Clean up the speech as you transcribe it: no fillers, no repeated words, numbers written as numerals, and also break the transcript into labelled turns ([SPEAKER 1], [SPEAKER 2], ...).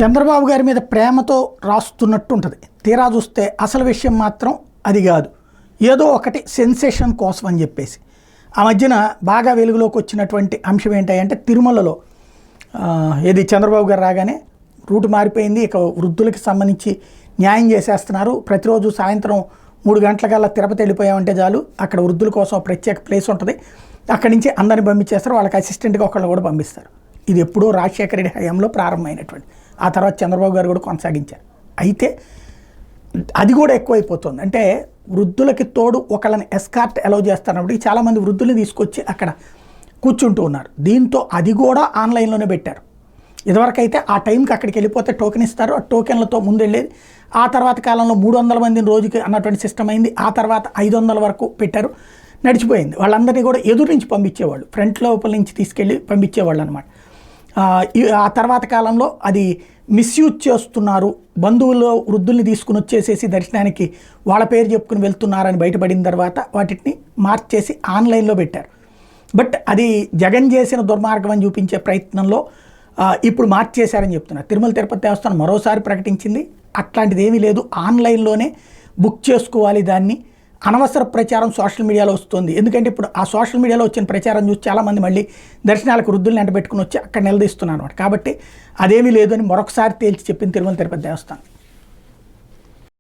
[SPEAKER 1] చంద్రబాబు గారి మీద ప్రేమతో రాస్తున్నట్టు ఉంటుంది. తీరా చూస్తే అసలు విషయం మాత్రం అది కాదు. ఏదో ఒకటి సెన్సేషన్ కోసం అని చెప్పేసి ఆ మధ్యన బాగా వెలుగులోకి వచ్చినటువంటి అంశం ఏంటంటే తిరుమలలో ఏది చంద్రబాబు గారు రాగానే రూటు మారిపోయింది. ఇక వృద్ధులకి సంబంధించి న్యాయం చేసేస్తున్నారు. ప్రతిరోజు సాయంత్రం 3 గంటలకల్లా తిరుపతి వెళ్ళిపోయామంటే చాలు, అక్కడ వృద్ధుల కోసం ప్రత్యేక ప్లేస్ ఉంటుంది, అక్కడి నుంచి అందరిని పంపించేస్తారు, వాళ్ళకి అసిస్టెంట్గా ఒకళ్ళు కూడా పంపిస్తారు. ఇది ఎప్పుడో రాజశేఖర రెడ్డి హయాంలో ప్రారంభమైనటువంటి, ఆ తర్వాత చంద్రబాబు గారు కూడా కొనసాగించారు. అయితే అది కూడా ఎక్కువైపోతుంది. అంటే వృద్ధులకి తోడు ఒకళ్ళని ఎస్కార్ట్ అలౌ చేస్తున్నప్పటికీ చాలామంది వృద్ధుల్ని తీసుకొచ్చి అక్కడ కూర్చుంటూ ఉన్నారు. దీంతో అది కూడా ఆన్లైన్లోనే పెట్టారు. ఇదివరకైతే ఆ టైంకి అక్కడికి వెళ్ళిపోతే టోకెన్ ఇస్తారు, ఆ టోకెన్లతో ముందు వెళ్ళేది. ఆ తర్వాత కాలంలో 300 మందిని రోజుకి అన్నటువంటి సిస్టమ్ అయింది. ఆ తర్వాత 500 వరకు పెట్టారు, నడిచిపోయింది. వాళ్ళందరినీ కూడా ఎదురు నుంచి పంపించేవాళ్ళు, ఫ్రంట్ లోపల నుంచి తీసుకెళ్ళి పంపించేవాళ్ళు అనమాట. ఆ తర్వాత కాలంలో అది మిస్యూజ్ చేస్తున్నారు, బంధువులు వృద్ధుల్ని తీసుకుని వచ్చేసేసి దర్శనానికి వాళ్ళ పేరు చెప్పుకుని వెళ్తున్నారని బయటపడిన తర్వాత వాటిని మార్చేసి ఆన్లైన్లో పెట్టారు. బట్ అది జగన్ చేసిన దుర్మార్గం అని చూపించే ప్రయత్నంలో ఇప్పుడు మార్చేశారని చెప్తున్నారు. తిరుమల తిరుపతి దేవస్థానం మరోసారి ప్రకటించింది అట్లాంటిది ఏమీ లేదు, ఆన్లైన్లోనే బుక్ చేసుకోవాలి. దాన్ని అనవసర ప్రచారం సోషల్ మీడియాలో వస్తుంది. ఎందుకంటే ఇప్పుడు ఆ సోషల్ మీడియాలో వచ్చిన ప్రచారం చూసి చాలామంది మళ్ళీ దర్శనాలకు వృద్ధుల్ని ఎంట పెట్టుకుని వచ్చి అక్కడ నిలదీస్తున్నారు అనమాట. కాబట్టి అదేమీ లేదు అని మరొకసారి తేల్చి చెప్పింది తిరుమల తిరుపతి దేవస్థానం.